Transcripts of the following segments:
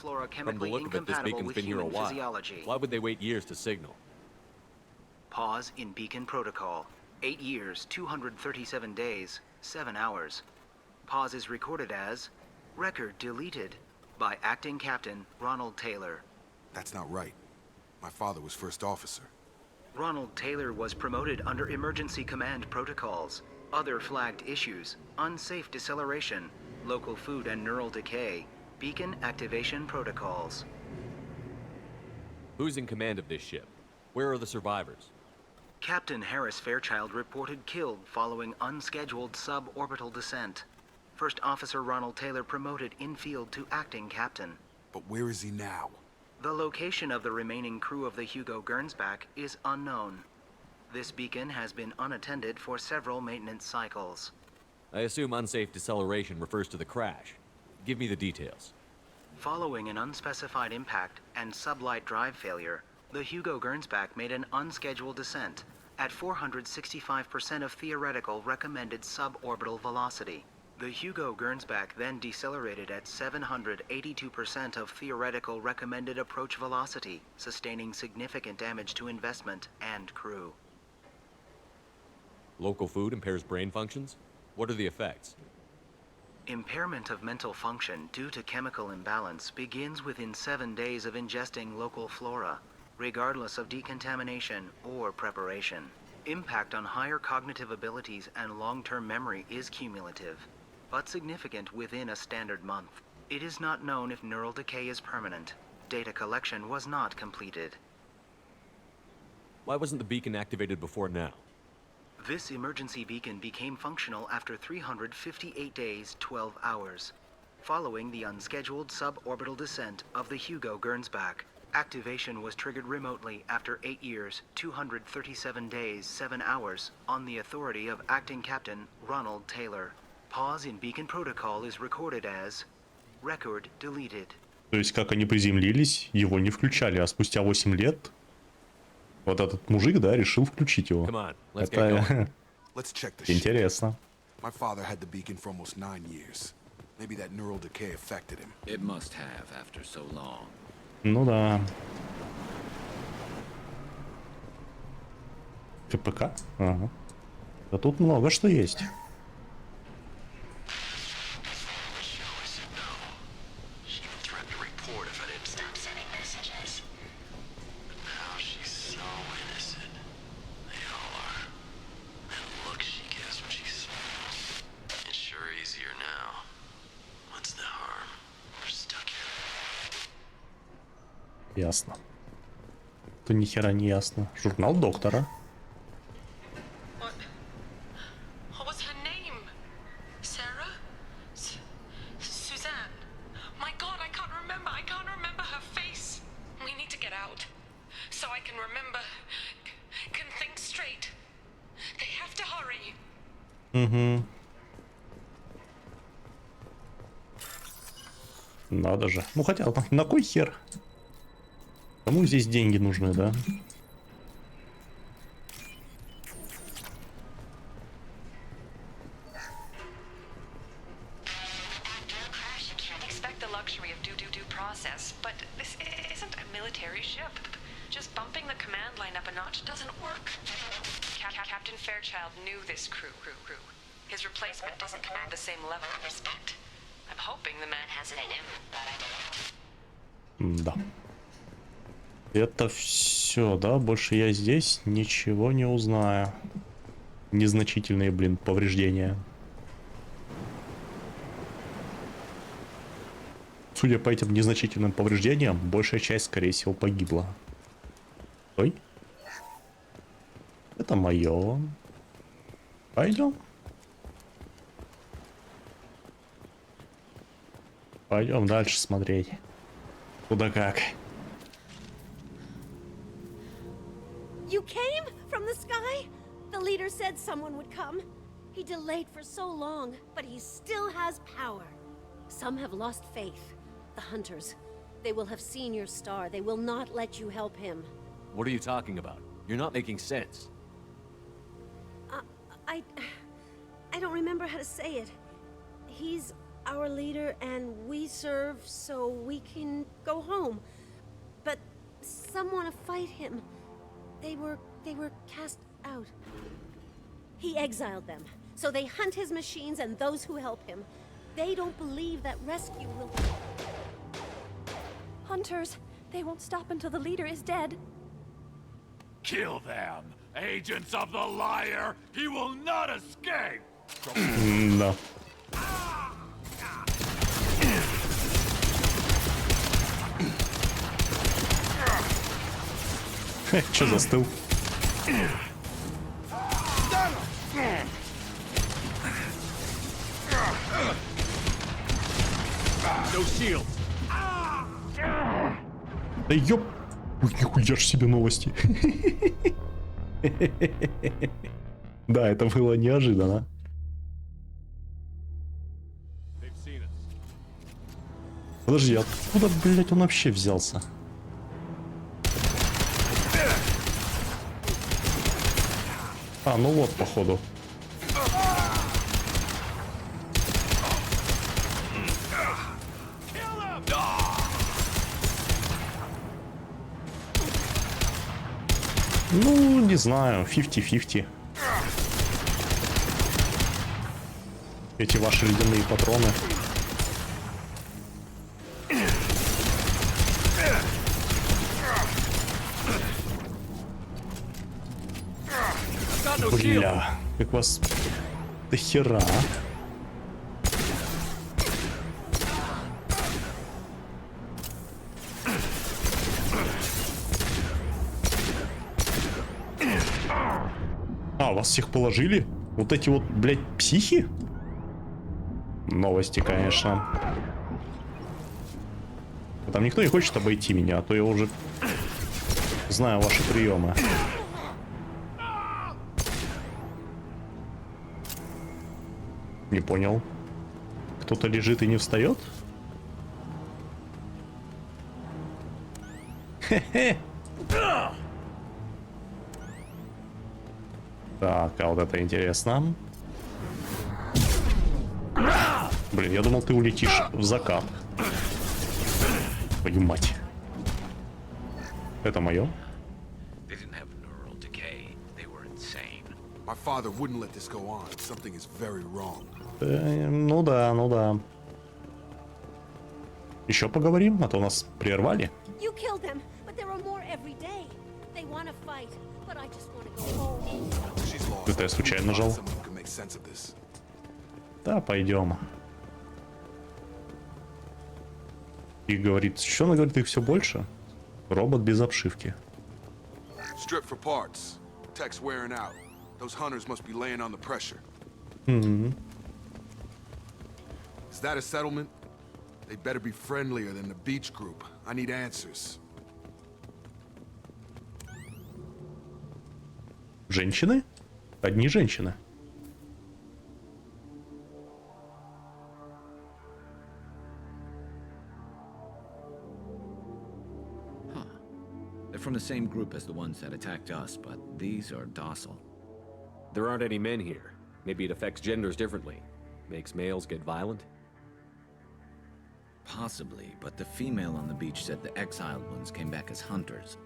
flora From the chemically look of it, this incompatible beacon's with been here a human while. physiology. Why would they wait years to signal? Pause in beacon protocol. 8 years, 237 days, 7 hours. Pause is recorded as record deleted by acting captain Ronald Taylor. That's not right. My father was first officer. Ronald Taylor was promoted under emergency command protocols. Other flagged issues: unsafe deceleration, local food and neural decay, beacon activation protocols. Who's in command of this ship? Where are the survivors? Captain Harris Fairchild reported killed following unscheduled suborbital descent. First Officer Ronald Taylor promoted in-field to acting captain. But where is he now? The location of the remaining crew of the Hugo Gernsback is unknown. This beacon has been unattended for several maintenance cycles. I assume unsafe deceleration refers to the crash. Give me the details. Following an unspecified impact and sublight drive failure, the Hugo Gernsback made an unscheduled descent at 465% of theoretical recommended suborbital velocity. The Hugo Gernsback then decelerated at 782% of theoretical recommended approach velocity, sustaining significant damage to investment and crew. Local food impairs brain functions? What are the effects? Impairment of mental function due to chemical imbalance begins within 7 days of ingesting local flora, regardless of decontamination or preparation. Impact on higher cognitive abilities and long-term memory is cumulative, but significant within a standard month. It is not known if neural decay is permanent. Data collection was not completed. Why wasn't the beacon activated before now? This emergency beacon became functional after 358 days, 12 hours, following the unscheduled suborbital descent of the Hugo Gernsback. Activation was triggered remotely after 8 years, 237 days, 7 hours, on the authority of Acting Captain Ronald Taylor. Pause in beacon protocol is recorded as record deleted. То есть, как они приземлились, его не включали, а спустя 8 лет вот этот мужик, да, решил включить его. Come on, let's get going. Let's check the ship. Интересно. My father had the beacon for almost 9 years. Maybe that neural decay affected him. It must have after so long. Ну да. КПК? Ага. Да тут много что есть. Ясно. То ни хера не ясно. Журнал доктора. Угу. Надо же. Ну хотя на кой хер? Кому здесь деньги нужны, да? Captain Fairchild knew this crew. His replacement doesn't command the same level of respect. I'm hoping the man has it in him, but I don't. Да. Это все, да? Больше я здесь ничего не узнаю. Незначительные, блин, повреждения. Судя по этим незначительным повреждениям, большая часть, скорее всего, погибла. Ой. Это мое. Пойдем. Пойдем дальше смотреть. Куда как. You came from the sky? The leader said someone would come. He delayed for so long, but he still has power. Some have lost faith. The hunters. They will have seen your star. They will not let you help him. What are you talking about? You're not making sense. I don't remember how to say it. He's our leader and we serve so we can go home. But some want to fight him. They were cast out. He exiled them, so they hunt his machines and those who help him. They don't believe that rescue will... Hunters, they won't stop until the leader is dead. Kill them! Agents of the liar! He will not escape! Да. Че застыл? No shield! Да ёп! Ой, нихуя ж себе новости. Да, это было неожиданно. Подожди, откуда, блять, он вообще взялся? А, ну вот, походу. Ну, не знаю, 50-50. Эти ваши ледяные патроны. Бля, как вас до хера. А, вас всех положили? Вот эти вот, блядь, психи? Новости, конечно. Там никто не хочет обойти меня, а то я уже знаю ваши приемы. Не понял. Кто-то лежит и не встает? Хе-хе. Так, а вот это интересно. Блин, я думал, ты улетишь в закат. Твою мать. Это мое? They didn't have neural decay. They were insane. My father wouldn't let this go on. Something is very wrong. Ну да, ну да. Еще поговорим, а то нас прервали. You killed them, but there are more every day. They want to fight, but I just want to go home. She's lost. Это я случайно нажал. Someone who can make sense of this. Да, пойдем. И говорит, что она говорит, их все больше? Робот без обшивки. Strip for parts. Tech's wearing out. Those hunters must be laying on the pressure. Is that a settlement? They better be friendlier than the beach group. I need answers. Женщины? Одни женщины. They're from the same group as the ones that attacked us, but these are docile. There aren't any men here. Maybe it affects genders differently. Makes males get violent? Possibly, but the female on the beach said the exiled ones came back as hunters.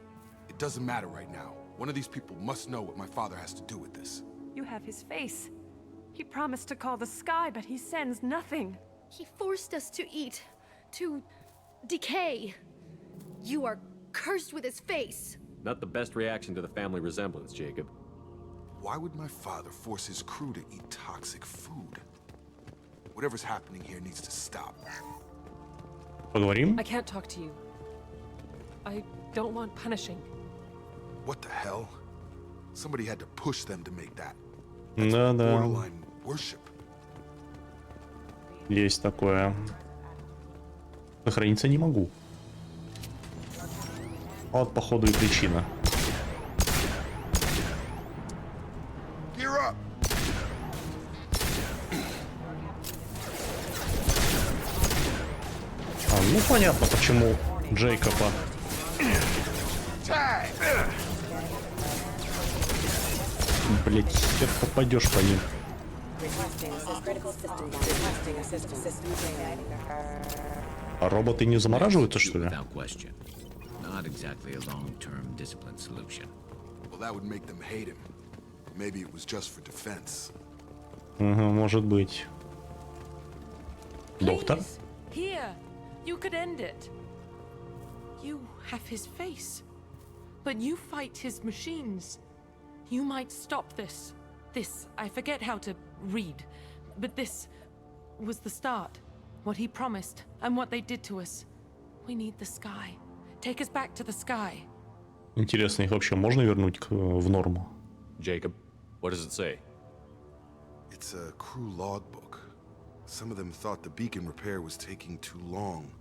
It doesn't matter right now. One of these people must know what my father has to do with this. You have his face. He promised to call the sky, but he sends nothing. He forced us to eat, to decay. You are cursed with his face. Not the best reaction to the family resemblance, Jacob. Why would my father force his crew to eat toxic food? Whatever's happening here needs to stop. Поговорим? I can't talk to you. I don't want punishing. What the hell? Somebody had to push them to make that. Да-да. Borderline worship. Есть такое. Сохраниться не могу. Вот, походу, и причина. Gear up! Ну, понятно, почему Джейкоба. Блять, хер попадешь по ним. А роботы не замораживаются, что ли? Without question. Not exactly a long-term discipline solution. Well, that would make them hate him. Maybe it was just for defense. Может быть. Доктор? Please, here. You could end it. You have his face. But you fight his machines. You might stop this. This, I forget how to read. But this was the start. What he promised, and what they did to us. We need the sky. Take us back to the sky. Интересно, их вообще можно вернуть в норму? Jacob, what does it say? It's a crew logbook. Some of them thought the beacon repair was taking too long.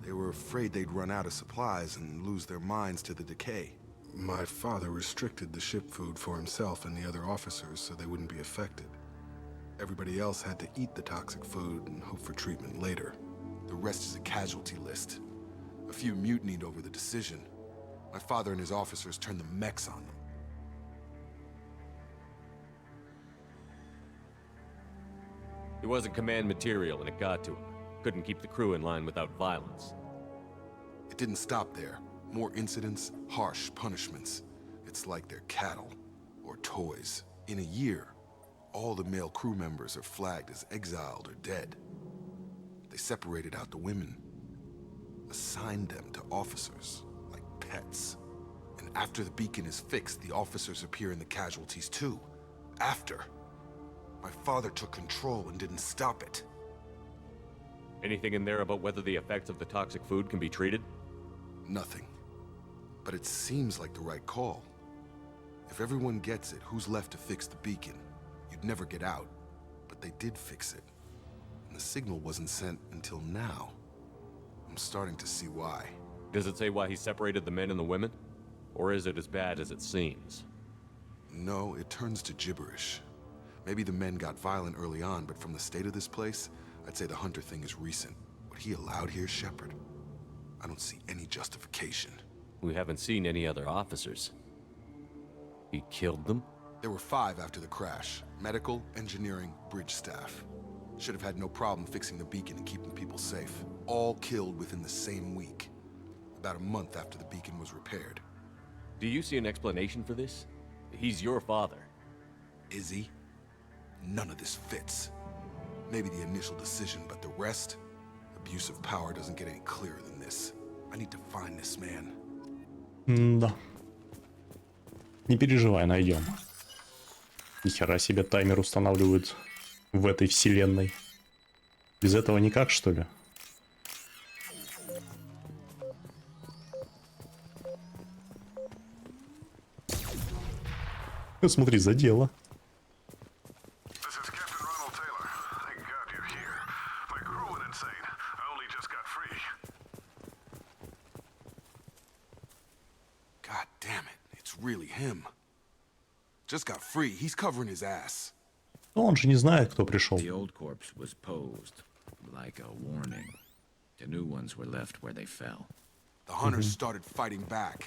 They were afraid they'd run out of supplies and lose their minds to the decay. My father restricted the ship food for himself and the other officers so they wouldn't be affected. Everybody else had to eat the toxic food and hope for treatment later. The rest is a casualty list. A few mutinied over the decision. My father and his officers turned the mechs on them. He wasn't command material and it got to him. Couldn't keep the crew in line without violence. It didn't stop there. More incidents, harsh punishments. It's like they're cattle or toys. In a year, all the male crew members are flagged as exiled or dead. They separated out the women, assigned them to officers, like pets. And after the beacon is fixed, the officers appear in the casualties too. After. My father took control and didn't stop it. Anything in there about whether the effects of the toxic food can be treated? Nothing. But it seems like the right call. If everyone gets it, who's left to fix the beacon? You'd never get out. But they did fix it. And the signal wasn't sent until now. I'm starting to see why. Does it say why he separated the men and the women? Or is it as bad as it seems? No, it turns to gibberish. Maybe the men got violent early on, but from the state of this place, I'd say the Hunter thing is recent. What he allowed here, Shepard, I don't see any justification. We haven't seen any other officers. He killed them? There were 5 after the crash. Medical, engineering, bridge staff. Should have had no problem fixing the beacon and keeping people safe. All killed within the same week. About a month after the beacon was repaired. Do you see an explanation for this? He's your father. Is he? None of this fits. Maybe the initial decision, but the rest? Abuse of power doesn't get any clearer than this. I need to find this man. Да. Не переживай, найдем. Нихера себе таймер устанавливают в этой вселенной. Без этого никак, что ли? Смотри, за дело. God damn it, it's really him. Just got free, he's covering his ass. Но он же не знает, кто пришел. The old corpse was posed, like a warning. The new ones were left where they fell. The hunters started fighting back.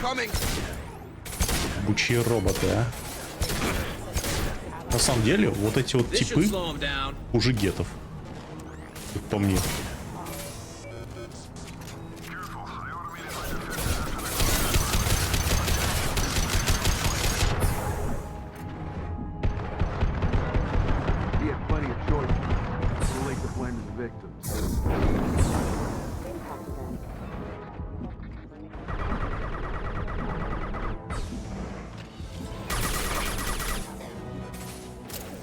Coming! Бучие роботы, а. На самом деле, вот эти вот типы хуже гетов. Как по мне.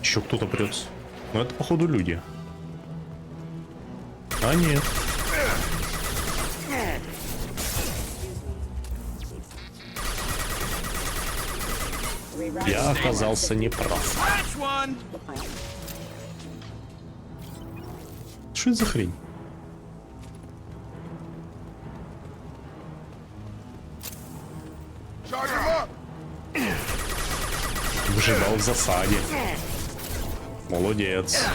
Еще кто-то прется. Но это, походу, люди. А нет. Я оказался неправ. Что это за хрень? Выжидал в засаде. Молодец.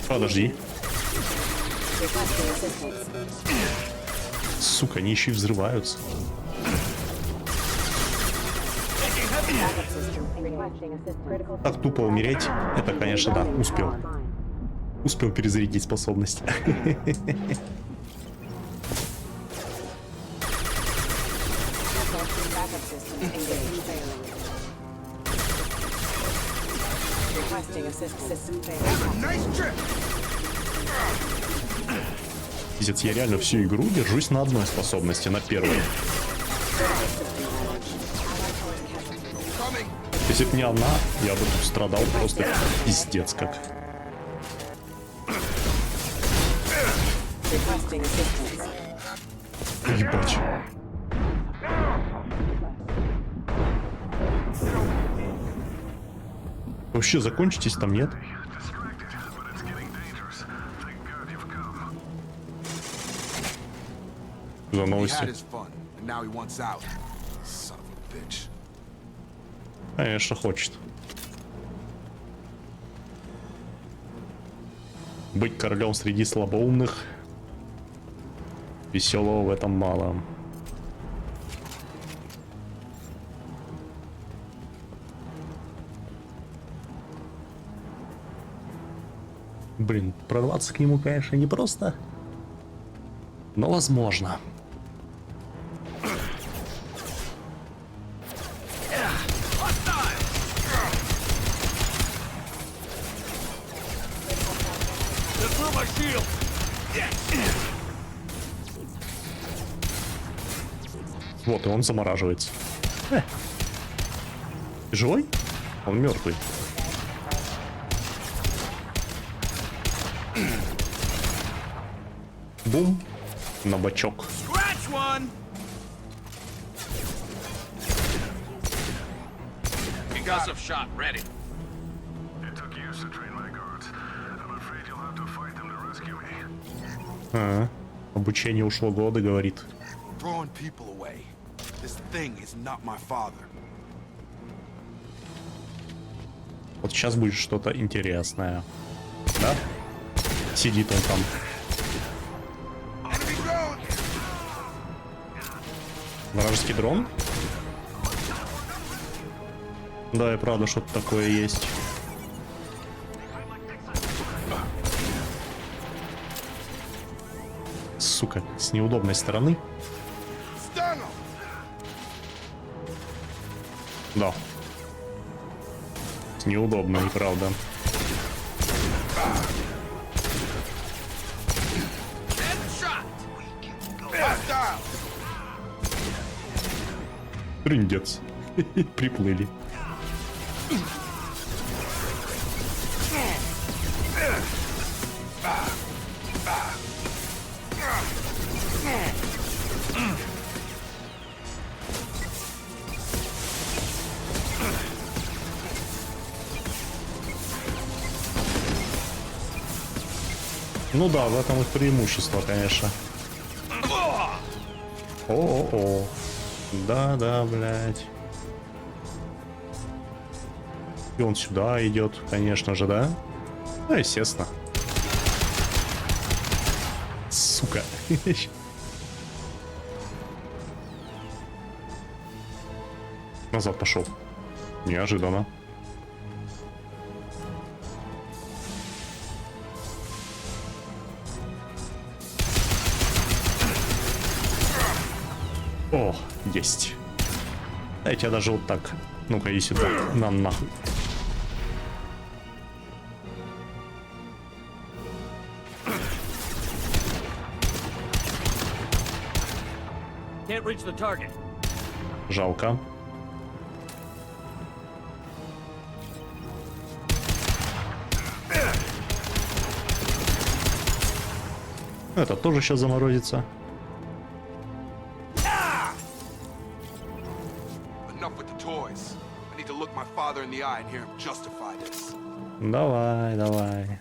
Подожди. Сука, они еще и взрываются. Так тупо умереть, это, конечно, да, успел. Успел перезарядить способность. Пиздец, я реально всю игру держусь на одной способности, на первой. Если бы не она, я бы тут страдал просто пиздец как. Ебать. Вообще закончитесь там, нет? За новости. Конечно, хочет. Быть королем среди слабоумных. Веселого в этом мало. Блин, прорваться к нему, конечно, непросто. Но возможно. Вот, и он замораживается. Живой? Он мертвый. Бум. На бочок. А, обучение ушло годы, говорит. Вот сейчас будет что-то интересное. Да? Сидит он там. Вражеский дрон? Да, и правда, что-то такое есть. Сука, с неудобной стороны. Да. С неудобной, правда. Трындец. Приплыли. Ну да, в этом их преимущество, конечно. О-о-о. Да-да, блядь. И он сюда идет, конечно же, да? Ну, естественно. Сука. Назад пошел. Неожиданно. О, есть. Дайте я даже вот так. Ну-ка, иди сюда. На нахуй. Жалко. Это тоже сейчас заморозится. Давай, давай.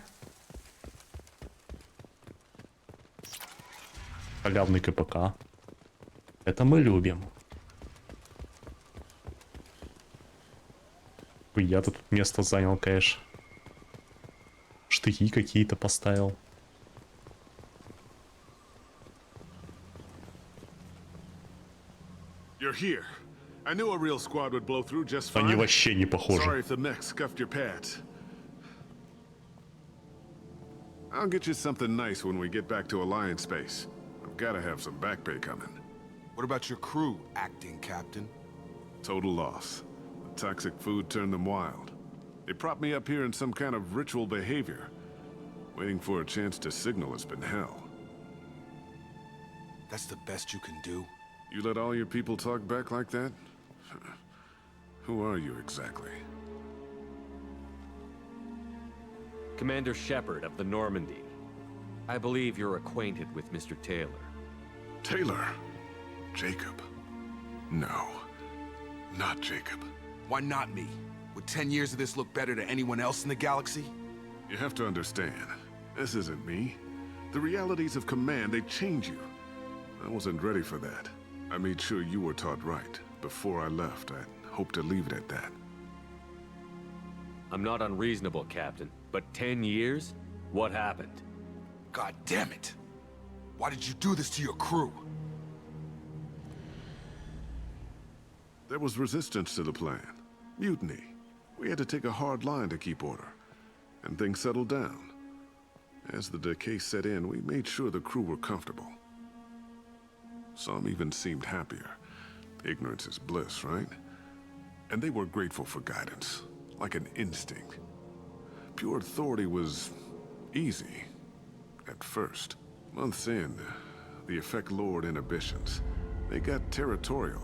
Халявный КПК. Это мы любим. Я тут место занял, конечно. Штыки какие-то поставил. You're here. I knew a real squad would blow through just Они fine. вообще не Sorry похожи. if the mech scuffed your pads. I'll get you something nice when we get back to Alliance space. I've gotta have some back pay coming. What about your crew, acting captain? Total loss. The toxic food turned them wild. They propped me up here in some kind of ritual behavior. Waiting for a chance to signal has been hell. That's the best you can do? You let all your people talk back like that? Who are you exactly? Commander Shepard of the Normandy. I believe you're acquainted with Mr. Taylor. Taylor? Jacob? No. Not Jacob. Why not me? Would 10 years of this look better to anyone else in the galaxy? You have to understand, this isn't me. The realities of command, they change you. I wasn't ready for that. I made sure you were taught right. Before I left, I hoped to leave it at that. I'm not unreasonable, Captain, but 10 years? What happened? God damn it! Why did you do this to your crew? There was resistance to the plan. Mutiny. We had to take a hard line to keep order. And things settled down. As the decay set in, we made sure the crew were comfortable. Some even seemed happier. Ignorance is bliss, right? And they were grateful for guidance, like an instinct. Pure authority was easy, at first. Months in, the effect lowered inhibitions. They got territorial.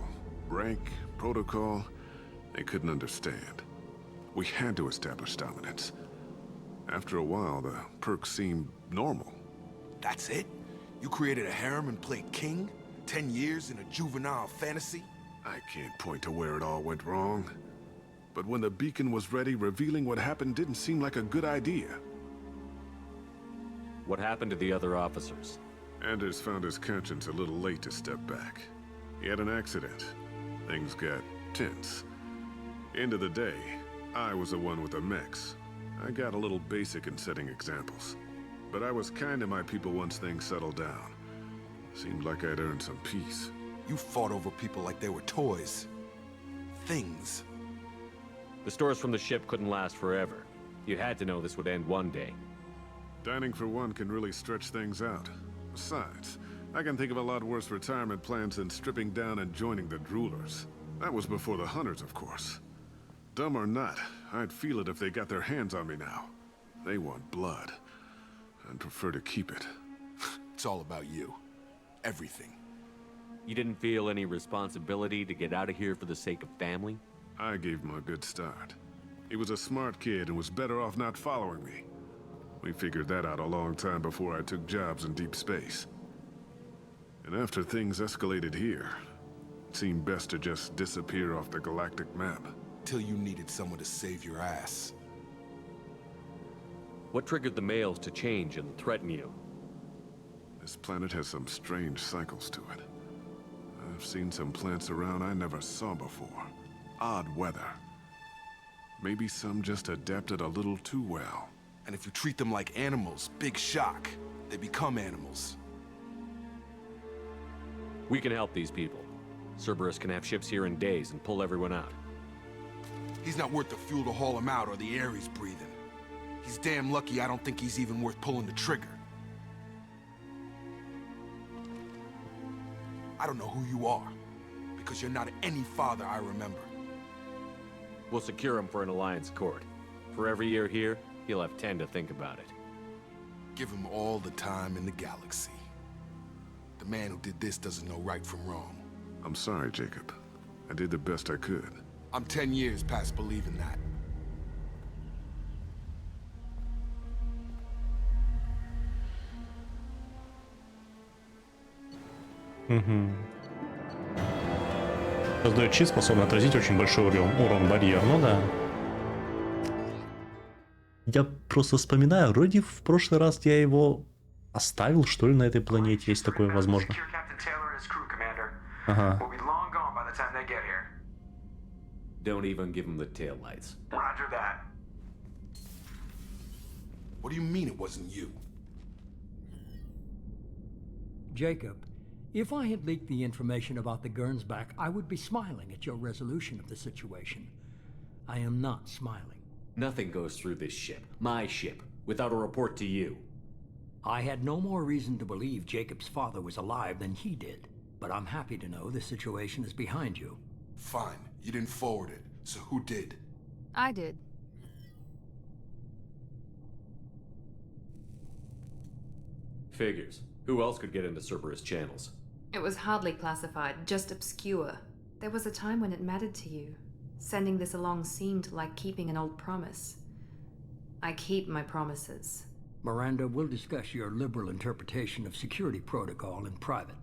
Rank, protocol, they couldn't understand. We had to establish dominance. After a while, the perks seemed normal. That's it? You created a harem and played king? 10 years in a juvenile fantasy? I can't point to where it all went wrong. But when the beacon was ready, revealing what happened didn't seem like a good idea. What happened to the other officers? Anders found his conscience a little late to step back. He had an accident. Things got tense. End of the day, I was the one with the mechs. I got a little basic in setting examples. But I was kind to my people once things settled down. Seemed like I'd earned some peace. You fought over people like they were toys. Things. The stores from the ship couldn't last forever. You had to know this would end one day. Dining for one can really stretch things out. Besides, I can think of a lot worse retirement plans than stripping down and joining the droolers. That was before the hunters, of course. Dumb or not, I'd feel it if they got their hands on me now. They want blood. I'd prefer to keep it. It's all about you. Everything. You didn't feel any responsibility to get out of here for the sake of family? I gave him a good start. He was a smart kid and was better off not following me. We figured that out a long time before I took jobs in deep space. And after things escalated here, it seemed best to just disappear off the galactic map. Till you needed someone to save your ass. What triggered the males to change and threaten you? This planet has some strange cycles to it. I've seen some plants around I never saw before. Odd weather. Maybe some just adapted a little too well. And if you treat them like animals, big shock. They become animals. We can help these people. Cerberus can have ships here in days and pull everyone out. He's not worth the fuel to haul him out or the air he's breathing. He's damn lucky I don't think he's even worth pulling the trigger. I don't know who you are, because you're not any father I remember. We'll secure him for an Alliance court. For every year here, he'll have 10 to think about it. Give him all the time in the galaxy. The man who did this doesn't know right from wrong. I'm sorry, Jacob. I did the best I could. I'm 10 years past believing that. Создает щит, способный отразить очень большой урон барьер. Ну да. Я просто вспоминаю, вроде в прошлый раз я его оставил, что ли, на этой планете, есть такое возможно. Ага. Don't even give him the taillights. Roger that. What do you mean it wasn't you? Jacob, if I had leaked the information about the Gernsback, I would be smiling at your resolution of the situation. I am not smiling. Nothing goes through this ship, my ship, without a report to you. I had no more reason to believe Jacob's father was alive than he did, but I'm happy to know the situation is behind you. Fine, you didn't forward it, so who did? I did. Figures. Who else could get into Cerberus channels? It was hardly classified, just obscure. There was a time when it mattered to you. Sending this along seemed like keeping an old promise. I keep my promises. Miranda, we'll discuss your liberal interpretation of security protocol in private.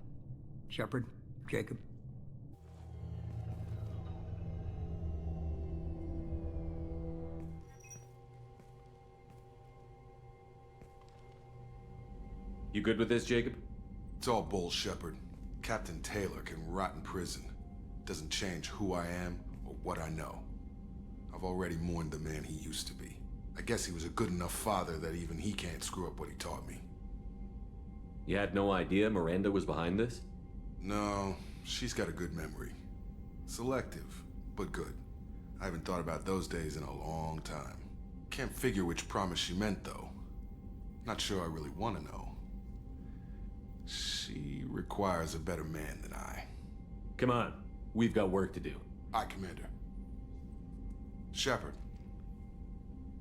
Shepard, Jacob. You good with this, Jacob? It's all bull, Shepard. Captain Taylor can rot in prison. Doesn't change who I am or what I know. I've already mourned the man he used to be. I guess he was a good enough father that even he can't screw up what he taught me. You had no idea Miranda was behind this? No, she's got a good memory. Selective, but good. I haven't thought about those days in a long time. Can't figure which promise she meant, though. Not sure I really want to know. She requires a better man than I. Come on, we've got work to do. Aye, Commander. Shepard,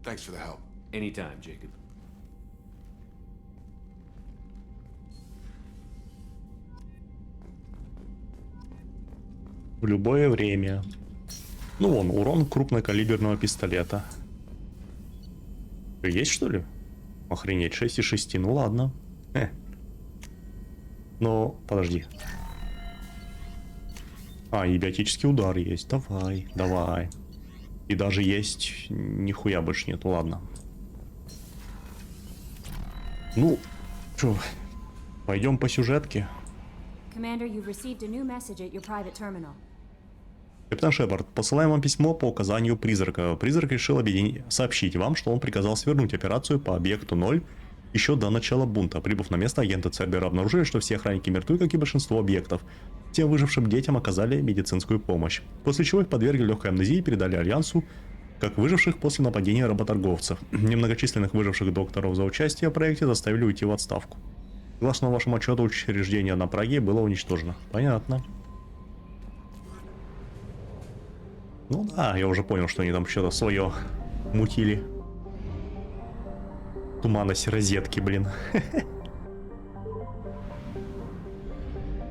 thanks for the help. Anytime, Jacob. В любое время. Ну вон, урон крупнокалиберного пистолета. Есть, что ли? Охренеть, 6 из 6. Ну ладно. Но, подожди. А, и биотический удар есть. Давай, давай. И даже есть... Нихуя больше нету, ладно. Ну, что, пойдем по сюжетке. Commander, you've received a new message at your private terminal. Капитан Шепард, посылаем вам письмо по указанию призрака. Призрак решил сообщить вам, что он приказал свернуть операцию по объекту 0 еще до начала бунта. Прибыв на место, агенты ЦБР обнаружили, что все охранники мертвы, как и большинство объектов. Тем выжившим детям оказали медицинскую помощь. После чего их подвергли легкой амнезии и передали Альянсу, как выживших после нападения работорговцев. Немногочисленных выживших докторов за участие в проекте заставили уйти в отставку. Согласно вашему отчету, учреждение на Праге было уничтожено. Понятно. Ну да, я уже понял, что они там что-то свое мутили. Туманность розетки, блин.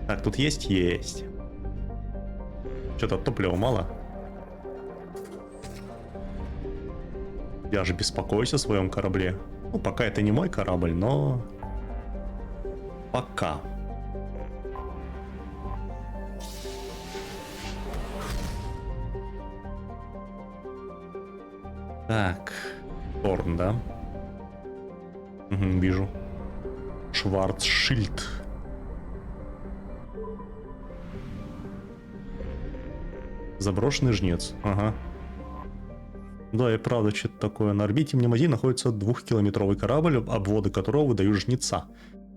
Так, тут есть? Есть. Что-то топлива мало. Я же беспокоюсь о своем корабле. Ну, пока это не мой корабль, но... Пока. Так. Торн, да? Угу, вижу. Шварцшильд. Заброшенный жнец. Ага. Да, и правда, что-то такое. На орбите Мнемозии находится 2-километровый корабль, обводы которого выдают жнеца.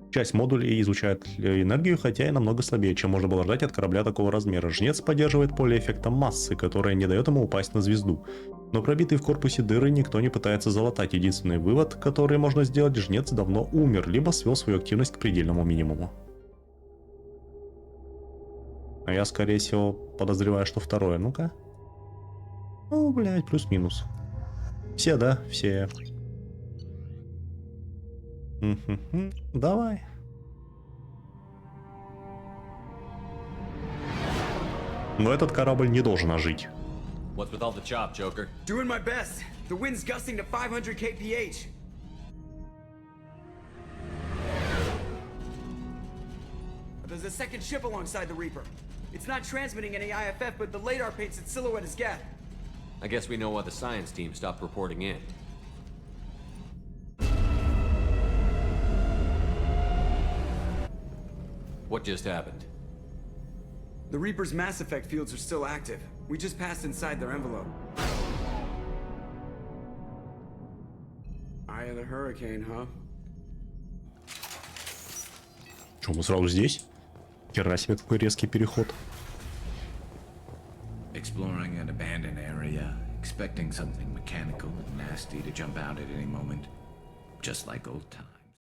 Часть модулей излучает энергию, хотя и намного слабее, чем можно было ждать от корабля такого размера. Жнец поддерживает поле эффекта массы, которое не дает ему упасть на звезду. Но пробитые в корпусе дыры никто не пытается залатать. Единственный вывод, который можно сделать, жнец давно умер, либо свел свою активность к предельному минимуму. А я, скорее всего, подозреваю, что второе. Ну-ка. Ну, блядь, плюс-минус. Все, да? Все. Давай. Но этот корабль не должен ожить. What's with all the chop, Joker? Doing my best. The wind's gusting to 500 kph. There's a second ship alongside the Reaper. It's not transmitting any IFF, but the radar paints its silhouette as Geth. I guess we know why the science team stopped reporting in. What just happened? The Reaper's mass effect fields are still active. We just passed inside their envelope. Eye of the hurricane, huh? Что, мы сразу здесь? Хера себе, какой резкий переход. Exploring an abandoned area, expecting something mechanical and nasty to jump out at any moment, just like old times.